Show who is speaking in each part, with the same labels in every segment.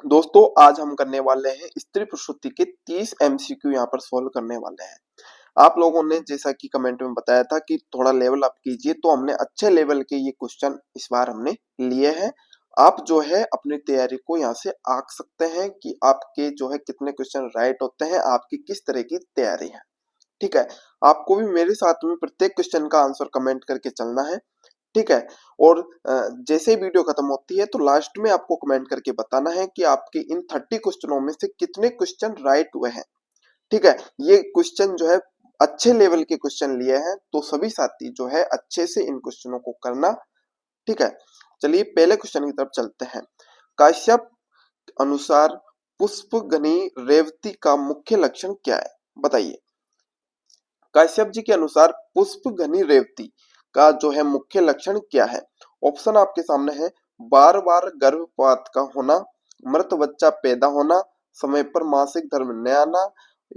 Speaker 1: दोस्तों आज हम करने वाले हैं स्त्री प्रसूति के 30 एमसीक्यू यहाँ पर सॉल्व करने वाले हैं। आप लोगों ने जैसा कि कमेंट में बताया था कि थोड़ा लेवल अप कीजिए, तो हमने अच्छे लेवल के ये क्वेश्चन इस बार हमने लिए हैं। आप जो है अपनी तैयारी को यहाँ से आंक सकते हैं कि आपके जो है कितने क्वेश्चन राइट होते हैं, आपकी किस तरह की तैयारी है। ठीक है, आपको भी मेरे साथ में प्रत्येक क्वेश्चन का आंसर कमेंट करके चलना है। ठीक है, और जैसे ही वीडियो खत्म होती है तो लास्ट में आपको कमेंट करके बताना है कि आपके इन 30 क्वेश्चनों में से कितने क्वेश्चन राइट हुए हैं। ठीक है, ये क्वेश्चन जो है अच्छे लेवल के क्वेश्चन लिए हैं, तो सभी साथी जो है अच्छे से इन क्वेश्चनों को करना। ठीक है, चलिए पहले क्वेश्चन की तरफ चलते हैं। काश्यप अनुसार पुष्पगनी रेवती का मुख्य लक्षण क्या है, बताइए। काश्यप जी के अनुसार पुष्पगनी रेवती का जो है मुख्य लक्षण क्या है। ऑप्शन आपके सामने है। बार बार गर्भपात का होना, मृत बच्चा पैदा होना, समय पर मासिक धर्म न आना,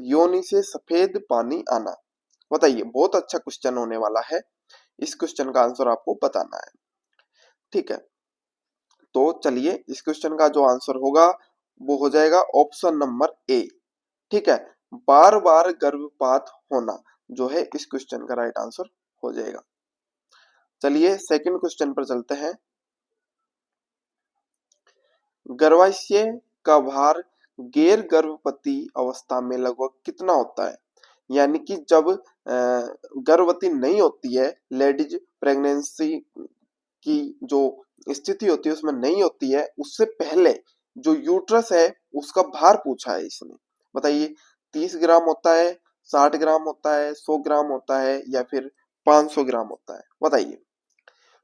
Speaker 1: योनि से सफेद पानी आना। बताइए, बहुत अच्छा क्वेश्चन होने वाला है। इस क्वेश्चन का आंसर आपको बताना है। ठीक है, तो चलिए इस क्वेश्चन का जो आंसर होगा वो हो जाएगा ऑप्शन नंबर ए। ठीक है, बार बार गर्भपात होना जो है इस क्वेश्चन का राइट आंसर हो जाएगा। चलिए सेकंड क्वेश्चन पर चलते हैं। गर्भाशय का भार गैर गर्भवती अवस्था में लगभग कितना होता है। यानी कि जब गर्भवती नहीं होती है, लेडीज प्रेगनेंसी की जो स्थिति होती है उसमें नहीं होती है, उससे पहले जो यूट्रस है उसका भार पूछा है इसने। बताइए, 30 ग्राम होता है, 60 ग्राम होता है, 100 ग्राम होता है या फिर 500 ग्राम होता है। बताइए,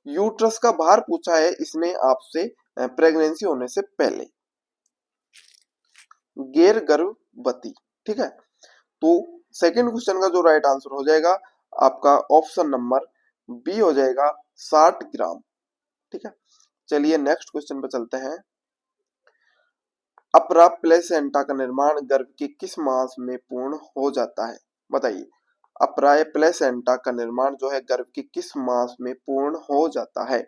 Speaker 1: यूट्रस का भार पूछा है इसने आपसे प्रेगनेंसी होने से पहले, गैर गर्भवती। ठीक है, तो सेकंड क्वेश्चन का जो राइट आंसर हो जाएगा आपका ऑप्शन नंबर बी हो जाएगा, 60 ग्राम। ठीक है, चलिए नेक्स्ट क्वेश्चन पर चलते हैं। अपरा प्लेसेंटा का निर्माण गर्भ के किस मास में पूर्ण हो जाता है। बताइए, अपराय प्लेसेंटा का निर्माण जो है गर्भ के किस मास में पूर्ण हो जाता है।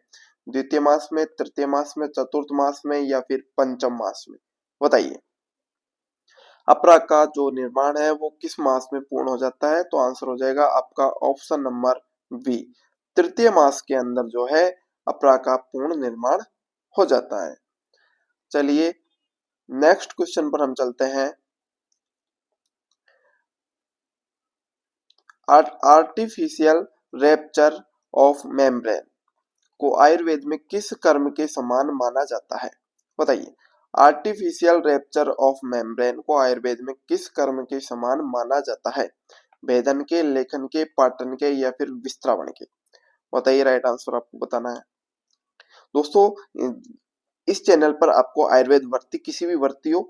Speaker 1: द्वितीय मास में, तृतीय मास में, चतुर्थ मास में या फिर पंचम मास में। बताइए, अपरा का जो निर्माण है वो किस मास में पूर्ण हो जाता है। तो आंसर हो जाएगा आपका ऑप्शन नंबर बी, तृतीय मास के अंदर जो है अपरा का पूर्ण निर्माण हो जाता है। चलिए नेक्स्ट क्वेश्चन पर हम चलते हैं। आर्टिफिशियल रैप्चर ऑफ मेम्ब्रेन को आयुर्वेद में किस कर्म के समान माना जाता है। बताइए, आर्टिफिशियल रैप्चर ऑफ मेम्ब्रेन को आयुर्वेद में किस कर्म के समान माना जाता है। भेदन के, लेखन के, पाटन के या फिर विस्त्रावण के। बताइए, राइट आंसर आपको बताना है। दोस्तों इस चैनल पर आपको आयुर्वेद भर्ती, किसी भी भर्ती हो,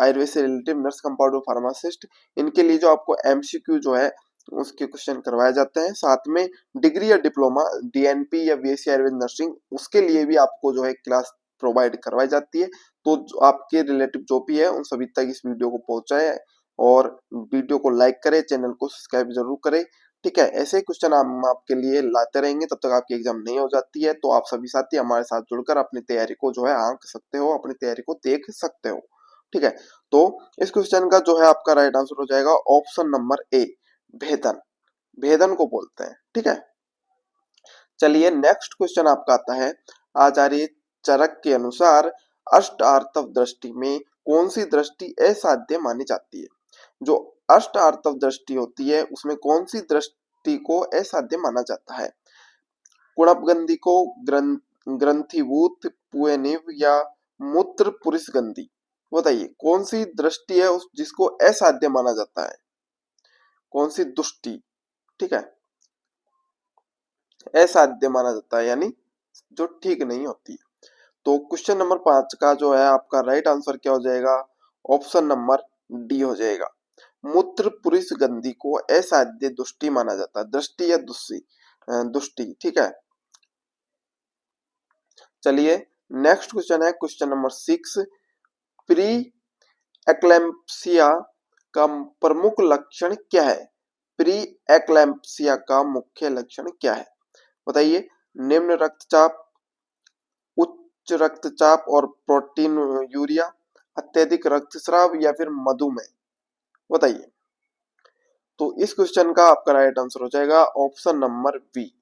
Speaker 1: आयुर्वेद से रिलेटिव, नर्स, कंपाउंडर, फार्मासिस्ट, इनके लिए जो आपको एमसीक्यू जो है उसके क्वेश्चन करवाए जाते हैं। साथ में डिग्री या डिप्लोमा, डीएनपी या बीएससी आयुर्वेद नर्सिंग, उसके लिए भी आपको जो है क्लास प्रोवाइड करवाई जाती है। तो आपके रिलेटिव जो भी है उन सभी तक इस वीडियो को पहुंचाए और वीडियो को लाइक करें, चैनल को सब्सक्राइब जरूर करें। ठीक है, ऐसे क्वेश्चन हम आपके लिए लाते रहेंगे तब तक आपकी एग्जाम नहीं हो जाती है। तो आप सभी साथी हमारे साथ जुड़कर अपनी तैयारी को जो है आंक सकते हो, अपनी तैयारी को देख सकते हो। ठीक है, तो इस क्वेश्चन का जो है आपका राइट आंसर हो जाएगा ऑप्शन नंबर ए, भेदन। भेदन को बोलते हैं। ठीक है, चलिए नेक्स्ट क्वेश्चन आपका आता है। आचार्य चरक के अनुसार अष्ट आर्तव दृष्टि में कौन सी दृष्टि असाध्य मानी जाती है। जो अष्ट आर्तव दृष्टि होती है उसमें कौन सी दृष्टि को असाध्य माना जाता है। कुणपगंधी को, ग्रंथिभूत पुएनिव या मूत्र पुरुष गंधी। बताइए, कौन सी दृष्टि है उस जिसको असाध्य माना जाता है, कौन सी दुष्टि। ठीक है, असाध्य माना जाता है यानी जो ठीक नहीं होती। तो क्वेश्चन नंबर 5 का जो है आपका राइट आंसर क्या हो जाएगा, ऑप्शन नंबर डी हो जाएगा। मूत्र पुरुष गंधी को असाध्य दुष्टि माना जाता है, दृष्टि या दुष्टि। ठीक है, चलिए नेक्स्ट क्वेश्चन है क्वेश्चन नंबर 6। प्री एक्लैम्प्सिया का प्रमुख लक्षण क्या है। प्री एक्लैम्प्सिया का मुख्य लक्षण क्या है। बताइए, निम्न रक्तचाप, उच्च रक्तचाप और प्रोटीन यूरिया, अत्यधिक रक्तस्राव या फिर मधुमेह? बताइए। तो इस क्वेश्चन का आपका राइट आंसर हो जाएगा ऑप्शन नंबर बी,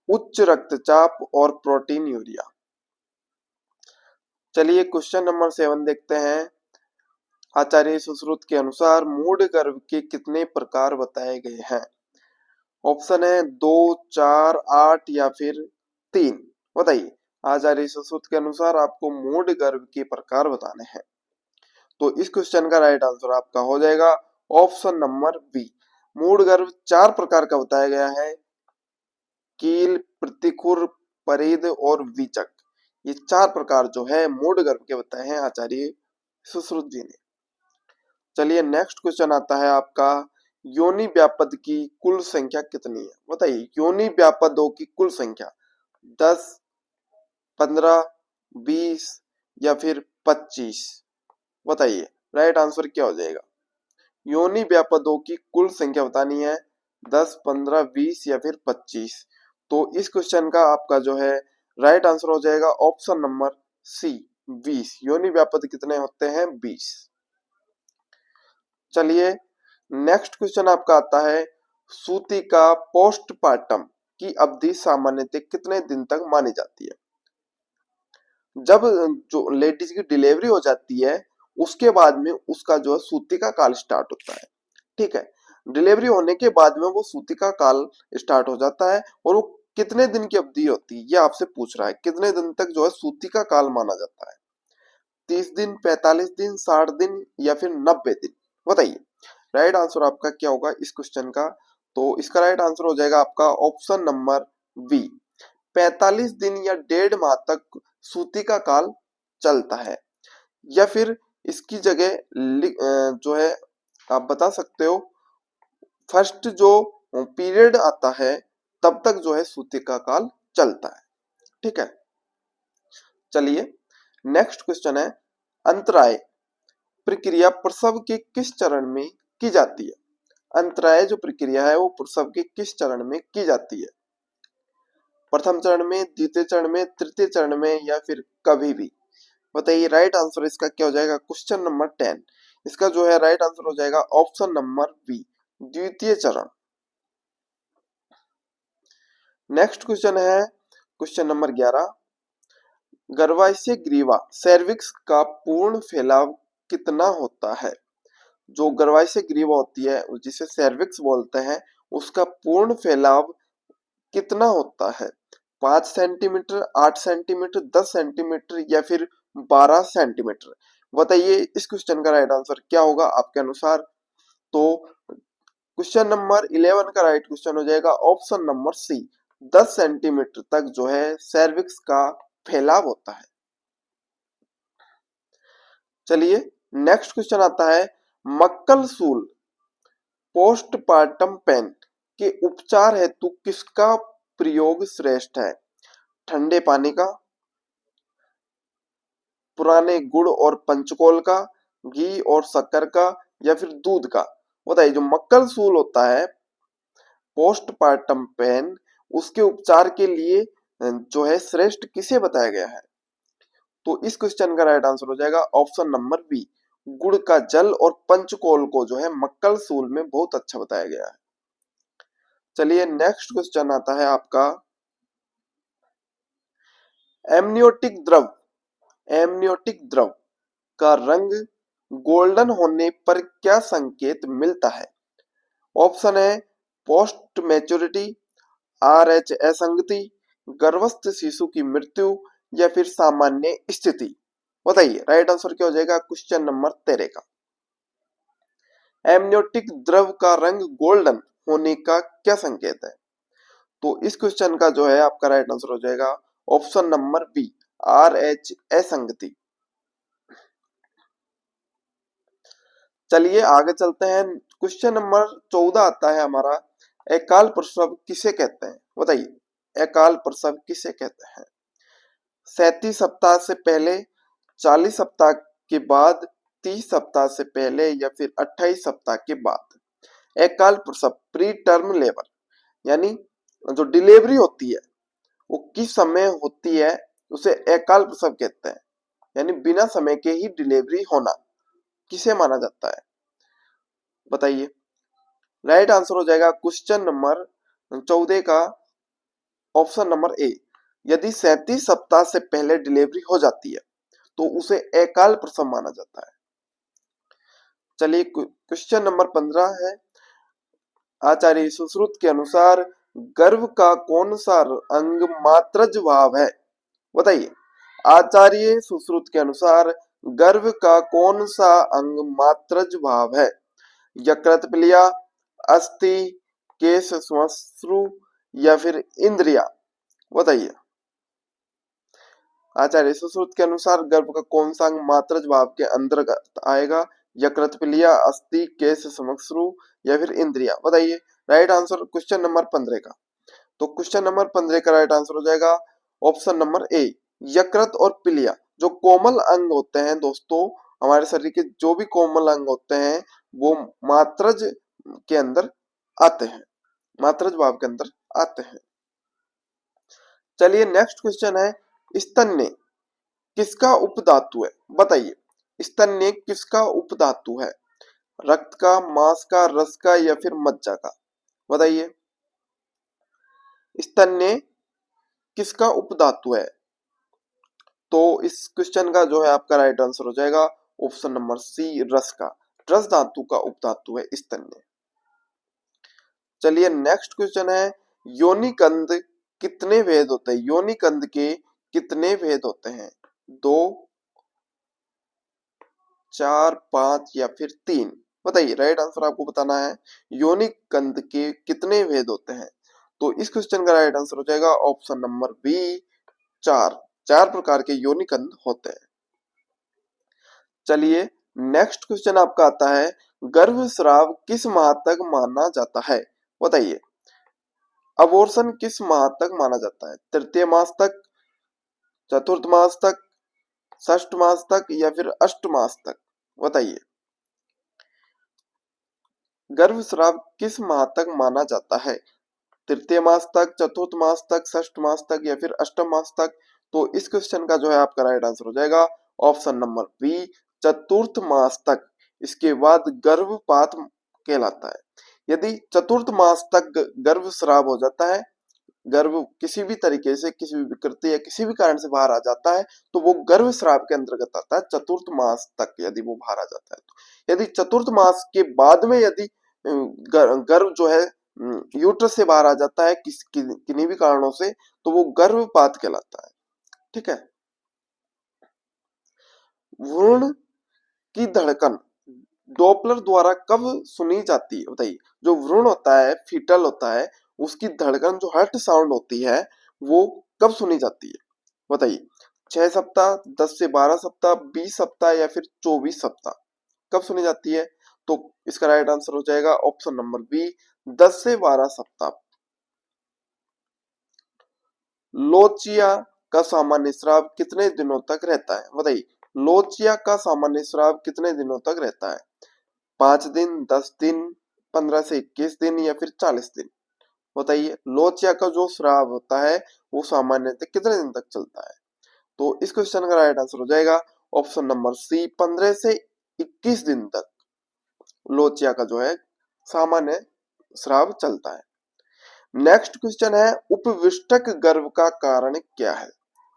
Speaker 1: उच्च रक्तचाप और प्रोटीन यूरिया। चलिए क्वेश्चन नंबर 7 देखते हैं। आचार्य सुश्रुत के अनुसार मूढ़ गर्भ के कितने प्रकार बताए गए हैं? ऑप्शन है 2, 4, 8 या फिर 3। बताइए। आचार्य सुश्रुत के अनुसार आपको मूढ़ गर्भ के प्रकार बताने हैं। तो इस क्वेश्चन का राइट आंसर आपका हो जाएगा ऑप्शन नंबर बी, मूढ़ गर्भ 4 प्रकार का बताया गया है। कील, प्रतिखुर, परिध और विचक, ये 4 प्रकार जो है मूढ़ गर्भ के बताए हैं आचार्य सुश्रुत जी ने। चलिए नेक्स्ट क्वेश्चन आता है आपका, योनि व्यापद की कुल संख्या कितनी है? बताइए। योनि व्यापदों की कुल संख्या 10, 15, 20 या फिर 25? बताइए राइट आंसर क्या हो जाएगा। योनि व्यापदों की कुल संख्या बतानी है, 10, 15, 20 या फिर 25। तो इस क्वेश्चन का आपका जो है राइट आंसर हो जाएगा ऑप्शन नंबर सी, 20। योनि व्यापद कितने होते हैं? 20। चलिए नेक्स्ट क्वेश्चन आपका आता है, सूती का पोस्टपार्टम की अवधि सामान्यतः कितने दिन तक मानी जाती है? जब जो लेडीज की डिलीवरी हो जाती है उसके बाद में उसका जो है सूती का काल स्टार्ट होता है। ठीक है, डिलीवरी होने के बाद में वो सूती का काल स्टार्ट हो जाता है और वो कितने दिन की अवधि होती है ये आपसे पूछ रहा है। कितने दिन तक जो है सूती का काल माना जाता है? 30 दिन, 45 दिन, 60 दिन या फिर 90 दिन? बताइए राइट आंसर आपका क्या होगा इस क्वेश्चन का। तो इसका राइट आंसर हो जाएगा आपका ऑप्शन नंबर बी, 45 दिन या 1.5 माह तक सूती का काल चलता है। या फिर इसकी जगह जो है आप बता सकते हो, फर्स्ट जो पीरियड आता है तब तक जो है सूती का काल चलता है। ठीक है, चलिए नेक्स्ट क्वेश्चन है, अंतराय प्रक्रिया प्रसव के किस चरण में की जाती है? अंतराय जो प्रक्रिया है वो प्रसव के किस चरण में की जाती है? प्रथम चरण में, द्वितीय चरण में, तृतीय चरण में या फिर कभी भी? बताइए राइट आंसर इसका क्या हो जाएगा। क्वेश्चन नंबर 10, इसका जो है राइट आंसर हो जाएगा ऑप्शन नंबर बी, द्वितीय चरण। नेक्स्ट क्वेश्चन है क्वेश्चन नंबर 11, गर्भाशय ग्रीवा सर्विक्स का पूर्ण फैलाव कितना होता है? जो गर्भाशय ग्रीवा होती है जिसे सर्विक्स बोलते हैं उसका पूर्ण फैलाव कितना होता है? 5 सेंटीमीटर, 8 सेंटीमीटर, 10 सेंटीमीटर या फिर 12 सेंटीमीटर? बताइए इस क्वेश्चन का राइट आंसर क्या होगा आपके अनुसार। तो क्वेश्चन नंबर 11 का राइट क्वेश्चन हो जाएगा ऑप्शन नंबर सी, 10 सेंटीमीटर तक जो है सर्विक्स का फैलाव होता है। चलिए नेक्स्ट क्वेश्चन आता है, मक्कल सूल पोस्टपार्टम पेन के उपचार हेतु किसका प्रयोग श्रेष्ठ है? ठंडे पानी का, पुराने गुड़ और पंचकोल का, घी और शक्कर का या फिर दूध का? बताइए जो मक्कल सूल होता है पोस्टपार्टम पेन उसके उपचार के लिए जो है श्रेष्ठ किसे बताया गया है? तो इस क्वेश्चन का राइट आंसर हो जाएगा ऑप्शन नंबर बी, गुड़ का जल और पंचकोल को जो है मक्कल सूल में बहुत अच्छा बताया गया है। चलिए नेक्स्ट क्वेश्चन आता है आपका, एमनियोटिक द्रव, एमनियोटिक द्रव का रंग गोल्डन होने पर क्या संकेत मिलता है? ऑप्शन है पोस्ट मैच्योरिटी, RH असंगति, गर्भस्थ शिशु की मृत्यु या फिर सामान्य स्थिति? बताइए राइट आंसर क्या हो जाएगा क्वेश्चन नंबर 13 का। एमनियोटिक द्रव का रंग गोल्डन होने का क्या संकेत है? तो इस क्वेश्चन का जो है आपका राइट आंसर हो जाएगा ऑप्शन नंबर बी, RH असंगति। चलिए आगे चलते हैं, क्वेश्चन नंबर 14 आता है हमारा, अकाल प्रसव किसे कहते हैं? बताइए अकाल प्रसव किसे कहते हैं? 37 सप्ताह से पहले, 40 सप्ताह के बाद, 30 सप्ताह से पहले या फिर 28 सप्ताह के बाद? अकाल प्रसव प्री टर्म लेबर, यानी जो डिलीवरी होती है वो किस समय होती है उसे अकाल प्रसव कहते हैं। यानी बिना समय के ही डिलीवरी होना किसे माना जाता है? बताइए। राइट आंसर हो जाएगा क्वेश्चन नंबर 14 का ऑप्शन नंबर ए। यदि 37 सप्ताह से पहले डिलीवरी हो जाती है तो उसे अकाल प्रसव माना जाता है। चलिए क्वेश्चन नंबर 15 है। आचार्य सुश्रुत के अनुसार गर्भ का कौन सा अंग मात्रज भाव है? बताइए। आचार्य सुश्रुत के अनुसार गर्भ का कौन सा अंग मात्रज भाव है? यकृत पिलिया, अस्थि, केश श्मश्रु या फिर इंद्रिया? बताइए। आचार्य सुश्रुत के अनुसार गर्भ का कौन सा अंग मात्रज भाव के अंतर्गत आएगा? यकृत पिलिया, अस्थि, केश श्मश्रु या फिर इंद्रिया? बताइए। राइट आंसर क्वेश्चन नंबर 15 का। तो क्वेश्चन नंबर 15 का राइट आंसर हो जाएगा ऑप्शन नंबर ए, यकृत और पिलिया। जो कोमल अंग होते हैं दोस्तों, हमारे शरीर के जो भी कोमल अंग होते हैं वो मात्रज के अंदर आते हैं, मात्रज भाव के अंदर आते हैं। चलिए नेक्स्ट क्वेश्चन है, स्तन्य किसका उपधातु है? बताइए। स्तन्य किसका उपधातु है? रक्त का, मांस का, रस का या फिर मज्जा का? बताइए। स्तन्य किसका उपधातु है? तो इस क्वेश्चन का जो है आपका राइट आंसर हो जाएगा ऑप्शन नंबर सी, रस का। रस धातु का उपधातु है स्तन्य। चलिए नेक्स्ट क्वेश्चन है, योनिकंद कितने भेद होते हैं? योनिकंद के कितने भेद होते हैं? 2, 4, 5 या फिर 3? बताइए। राइट आंसर आपको बताना है योनिकंद के कितने भेद होते हैं। तो इस क्वेश्चन का राइट आंसर हो जाएगा ऑप्शन नंबर बी, 4। 4 प्रकार के योनिकंद होते हैं। चलिए नेक्स्ट क्वेश्चन आपका आता है, गर्भस्राव किस माह तक माना जाता है? बताइए। अबॉर्शन किस माह तक माना जाता है? तृतीय मास तक, चतुर्थ मास तक, षष्ठ मास तक या फिर अष्ट मास तक? बताइए। गर्भस्राव किस माह तक माना जाता है? तृतीय मास तक, चतुर्थ मास तक, षष्ठ मास तक या फिर अष्टम मास तक? तो इस क्वेश्चन का जो है आपका राइट आंसर हो जाएगा ऑप्शन नंबर बी, चतुर्थ मास तक। इसके बाद गर्भपात कहलाता है। यदि चतुर्थ मास तक गर्भस्राव हो जाता है, गर्भ किसी भी तरीके से, किसी भी विकृति या किसी भी कारण से बाहर आ जाता है, तो वो गर्भस्राव के अंतर्गत आता है। चतुर्थ मास तक यदि वो बाहर आ जाता है तो। यदि चतुर्थ मास के बाद में यदि गर्भ जो है यूट्रस से बाहर आ जाता है किन्हीं भी कारणों से, तो वो गर्भपात कहलाता है। ठीक है। भ्रूण की धड़कन डॉपलर द्वारा कब सुनी जाती है? बताइए। जो भ्रूण होता है, फीटल होता है, उसकी धड़कन जो हार्ट साउंड होती है वो कब सुनी जाती है? बताइए। 6 सप्ताह, 10 से 12 सप्ताह, 20 सप्ताह या फिर 24 सप्ताह? कब सुनी जाती है? तो इसका राइट आंसर हो जाएगा ऑप्शन नंबर बी, 10 से 12 सप्ताह। लोचिया का सामान्य स्राव कितने दिनों तक रहता है? बताइए। लोचिया का सामान्य स्राव कितने दिनों तक रहता है? 5 दिन, 10 दिन, 15 से 21 दिन या फिर 40 दिन? बताइए। लोचिया का जो स्राव होता है वो सामान्यतः कितने दिन तक चलता है? तो इस क्वेश्चन का राइट आंसर हो जाएगा ऑप्शन नंबर सी, 15 से 21 दिन तक लोचिया का जो है सामान्य स्राव चलता है। नेक्स्ट क्वेश्चन है, उपविष्टक गर्भ का कारण क्या है?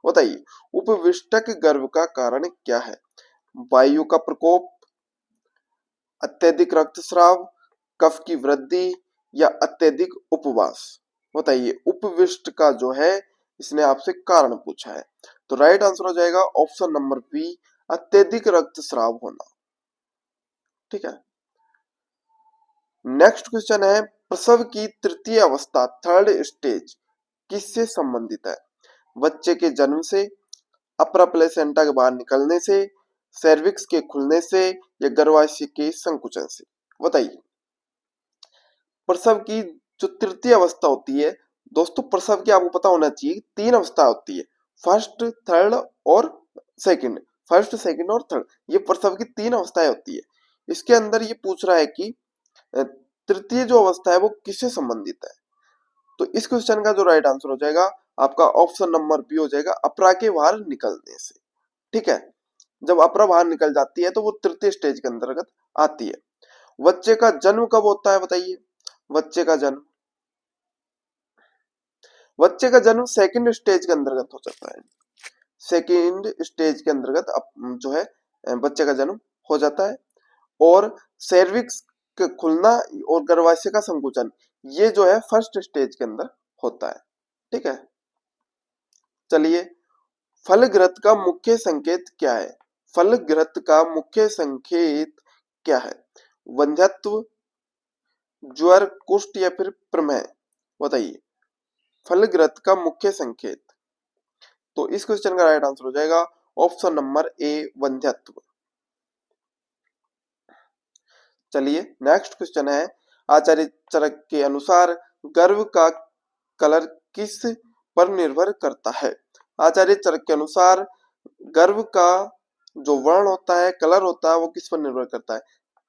Speaker 1: बताइए। उपविष्टक गर्भ का कारण क्या है? वायु का प्रकोप, अत्यधिक रक्तस्राव, कफ की वृद्धि या अत्यधिक उपवास? बताइए। उपविष्ट का जो है इसने आपसे कारण पूछा है, तो राइट आंसर हो जाएगा ऑप्शन नंबर बी, अत्यधिक रक्तस्राव होना। ठीक है। नेक्स्ट क्वेश्चन है, प्रसव की तृतीय अवस्था, थर्ड स्टेज किससे संबंधित है? बच्चे के जन्म से, अपर प्लेसेंटा के बाहर निकलने से, सर्विक्स के खुलने से या गर्भाशय के संकुचन से? बताइए। प्रसव की जो तृतीय अवस्था होती है दोस्तों, प्रसव की आपको पता होना चाहिए 3 अवस्था होती है, फर्स्ट, थर्ड और सेकंड। फर्स्ट, सेकंड और थर्ड, ये प्रसव की 3 अवस्थाएं होती है। इसके अंदर ये पूछ रहा है कि तृतीय जो अवस्था है वो किससे संबंधित है? तो इस क्वेश्चन का जो राइट आंसर हो जाएगा आपका ऑप्शन नंबर बी हो जाएगा, अपरा के बाहर निकलने से। ठीक है। जब अपरा बाहर निकल जाती है तो वो तृतीय स्टेज के अंतर्गत आती है। बच्चे का जन्म कब होता है बताइए? बच्चे का जन्म सेकंड स्टेज के अंतर्गत हो जाता है। सेकंड स्टेज के अंतर्गत जो है बच्चे का जन्म हो जाता है। और सर्विक्स का खुलना और गर्भाशय का संकुचन ये जो है फर्स्ट स्टेज के अंदर होता है। ठीक है, चलिए फलग्रंथ का मुख्य संकेत क्या है? फलग्रंथ का मुख्य संकेत क्या है? वंध्यत्व, ज्वर, कुष्ठ या फिर प्रमेह? बताइए फलग्रंथ का मुख्य संकेत। तो इस क्वेश्चन का राइट आंसर हो जाएगा ऑप्शन नंबर ए, वंध्यत्व। चलिए नेक्स्ट क्वेश्चन है, आचार्य चरक के अनुसार गर्भ का कलर किस पर निर्भर करता है? आचार्य चरक के अनुसार गर्भ का जो वर्ण होता है, कलर होता है, वो किस पर निर्भर करता है?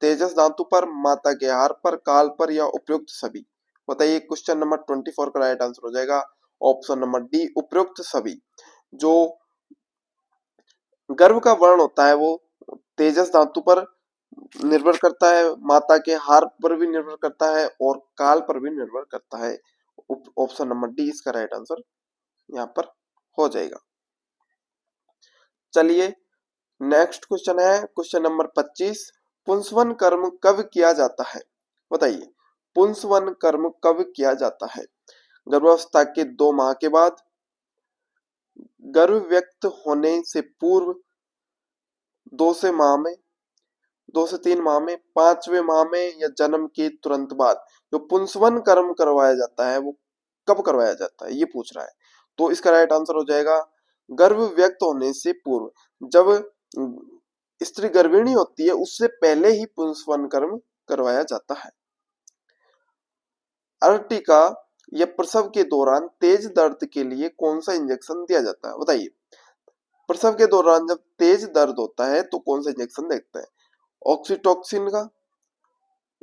Speaker 1: तेजस धातु पर, माता के हार पर, काल पर या उपयुक्त सभी? बताइए क्वेश्चन नंबर 24 का राइट आंसर हो जाएगा ऑप्शन नंबर डी, उपयुक्त सभी। जो गर्भ का वर्ण होता है वो तेजस धातु पर निर्भर करता है, माता के हार पर भी निर्भर करता है और काल पर भी निर्भर करता है। ऑप्शन नंबर डी इसका राइट आंसर यहाँ पर हो जाएगा। चलिए नेक्स्ट क्वेश्चन है क्वेश्चन नंबर 25, पुंसवन कर्म कब किया जाता है? बताइए पुंसवन कर्म कब किया जाता है? गर्भावस्था के 2 माह के बाद, गर्भ व्यक्त होने से पूर्व, 2 से माह में, 2 से 3 माह में, 5वें माह में या जन्म के तुरंत बाद? जो पुंसवन कर्म करवाया जाता है वो कब करवाया जाता है ये पूछ रहा है। तो इसका राइट आंसर हो जाएगा गर्भ व्यक्त होने से पूर्व। जब स्त्री गर्भिणी होती है उससे पहले ही पुंसवन कर्म करवाया जाता है। अर्टिका या प्रसव के दौरान तेज दर्द के लिए कौन सा इंजेक्शन दिया जाता है? बताइए प्रसव के दौरान जब तेज दर्द होता है तो कौन सा इंजेक्शन देते हैं? ऑक्सीटोक्सिन का,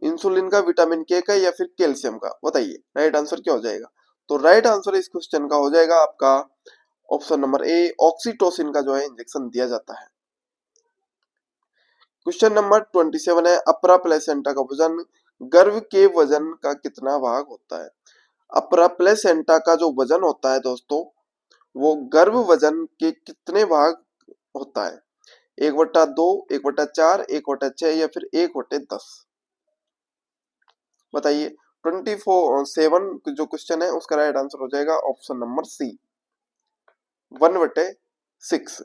Speaker 1: इंसुलिन का, विटामिन के का या फिर कैल्शियम का? बताइए राइट आंसर क्या हो जाएगा? तो राइट आंसर इस क्वेश्चन का हो जाएगा आपका ऑप्शन नंबर ए, ऑक्सीटोसिन का जो है इंजेक्शन दिया जाता है। क्वेश्चन नंबर 27 है, अपरा प्लेसेंटा का वजन गर्भ के वजन का कितना भाग होता है? अपरा प्लेसेंटा का जो वजन होता है दोस्तों वो गर्भ वजन के कितने भाग होता है? 1/2, 1/4, 1/6 या फिर 1/10? बताइए 27 जो क्वेश्चन है उसका राइट आंसर हो जाएगा ऑप्शन नंबर सी, 1/6।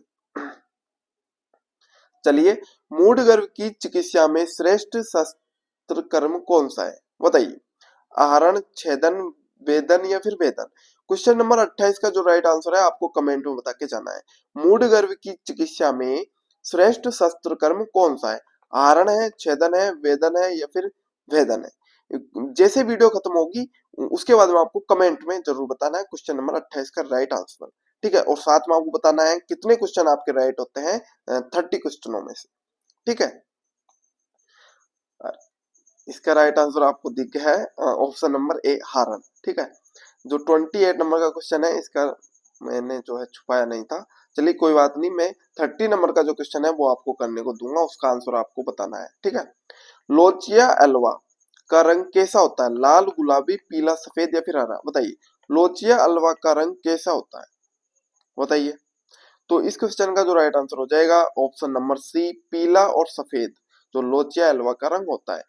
Speaker 1: चलिए मूढ़ गर्भ की चिकित्सा में श्रेष्ठ शस्त्र कर्म कौन सा है? बताइए आहरण, छेदन, वेदन या फिर भेदन? क्वेश्चन नंबर 28 का जो राइट आंसर है आपको कमेंट में बता के जाना है। मूढ़ गर्भ की चिकित्सा में श्रेष्ठ शस्त्र कर्म कौन सा है? आहरण है, छेदन है, वेदन है या फिर भेदन है? जैसे वीडियो खत्म होगी उसके बाद में आपको कमेंट में जरूर बताना है क्वेश्चन नंबर 28 का राइट आंसर। ठीक है, और साथ में आपको बताना है कितने क्वेश्चन आपके राइट होते हैं 30 क्वेश्चनों में से। ठीक है, इसका राइट आंसर आपको दिख गया है ऑप्शन नंबर ए, हारण। ठीक है, जो 28 नंबर का क्वेश्चन है इसका मैंने जो है छुपाया नहीं था। चलिए कोई बात नहीं, मैं 30 नंबर का जो क्वेश्चन है वो आपको करने को दूंगा, उसका आंसर आपको बताना है। ठीक है, लोचिया एल्वा का रंग कैसा होता है? लाल, गुलाबी, पीला, सफेद या फिर हरा? बताइए लोचिया एल्वा का रंग कैसा होता है? बताइए। तो इस क्वेश्चन का जो राइट आंसर हो जाएगा ऑप्शन नंबर सी, पीला और सफेद जो लोचिया एल्वा का रंग होता है।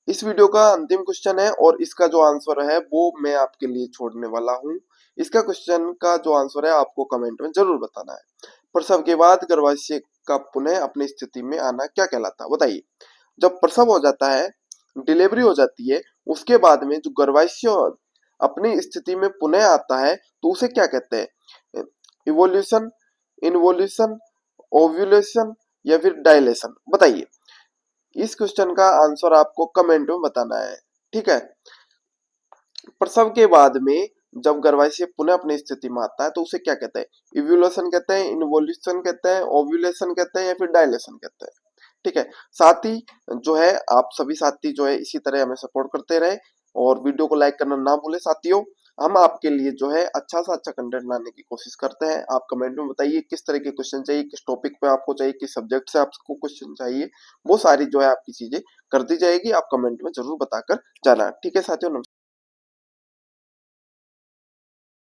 Speaker 1: इस वीडियो का अंतिम क्वेश्चन है और इसका जो आंसर है वो मैं आपके लिए छोड़ने वाला हूं। इसका क्वेश्चन का जो आंसर है आपको कमेंट में जरूर बताना है। प्रसव के बाद गर्भाशय का पुनः अपनी स्थिति में आना क्या कहलाता है? बताइए जब प्रसव हो जाता है, डिलीवरी हो जाती है, उसके बाद में जो गर्भाशय अपनी स्थिति में पुनः आता है तो उसे क्या कहते हैं? इवोल्यूशन, इन्वोल्यूशन, ओव्यूलेशन या फिर डायलेशन? बताइए इस क्वेश्चन का आंसर आपको कमेंट में बताना है। ठीक है, प्रसव के बाद में जब गर्भाशय पुनः अपनी स्थिति में आता है तो उसे क्या कहते हैं? इवोल्यूशन कहते हैं, इन्वोल्यूशन कहते हैं, ओव्यूलेशन कहते हैं या फिर डायलेशन कहते हैं? ठीक है, साथ ही जो है आप सभी साथी जो है इसी तरह हमें सपोर्ट करते रहे और वीडियो को लाइक करना ना भूले साथियों। हम आपके लिए जो है अच्छा से अच्छा कंटेंट लाने की कोशिश करते हैं। आप कमेंट में बताइए किस तरह के क्वेश्चन चाहिए, किस टॉपिक पे आपको चाहिए, किस सब्जेक्ट से आपको क्वेश्चन चाहिए, वो सारी जो है आपकी चीजें कर दी जाएगी। आप कमेंट में जरूर बताकर जाना। ठीक है साथियों, नमस्कार।